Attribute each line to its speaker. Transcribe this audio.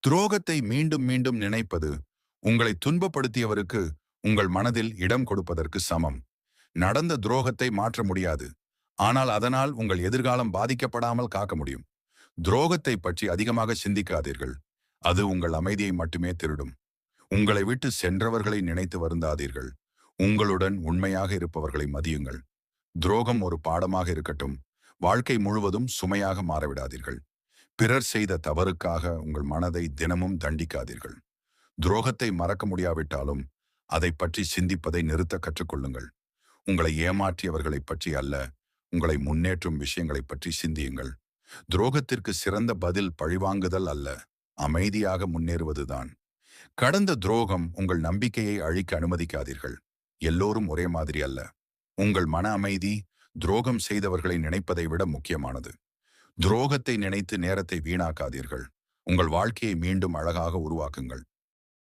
Speaker 1: துரோகத்தை மீண்டும் மீண்டும் நினைப்பது உங்களை துன்பப்படுத்தியவருக்கு உங்கள் மனதில் இடம் கொடுப்பதற்கு சமம். நடந்த துரோகத்தை மாற்ற முடியாது, ஆனால் அதனால் உங்கள் எதிர்காலம் பாதிக்கப்படாமல் காக்க முடியும். துரோகத்தை பற்றி அதிகமாக சிந்திக்காதீர்கள். அது உங்கள் அமைதியை மட்டுமே திருடும். உங்களை விட்டு சென்றவர்களை நினைத்து வருந்தாதீர்கள். உங்களுடன் உண்மையாக இருப்பவர்களை மதியுங்கள். துரோகம் ஒரு பாடமாக இருக்கட்டும். வாழ்க்கை முழுவதும் சுமையாக மாறவிடாதீர்கள். பிறர் செய்த தவறுக்காக உங்கள் மனதை தினமும் தண்டிக்காதீர்கள். துரோகத்தை மறக்க முடியாவிட்டாலும் அதை பற்றி சிந்திப்பதை நிறுத்த கற்றுக்கொள்ளுங்கள். உங்களை ஏமாற்றியவர்களை பற்றி அல்ல, உங்களை முன்னேற்றும் விஷயங்களை பற்றி சிந்தியுங்கள். துரோகத்திற்கு சிறந்த பதில் பழிவாங்குதல் அல்ல, அமைதியாக முன்னேறுவதுதான். கடந்த துரோகம் உங்கள் நம்பிக்கையை அழிக்க அனுமதிக்காதீர்கள். எல்லோரும் ஒரே மாதிரி அல்ல. உங்கள் மன அமைதி துரோகம் செய்தவர்களை நினைப்பதை விட முக்கியமானது. துரோகத்தை நினைத்து நேரத்தை வீணாக்காதீர்கள். உங்கள் வாழ்க்கையை மீண்டும் அழகாக உருவாக்குங்கள்.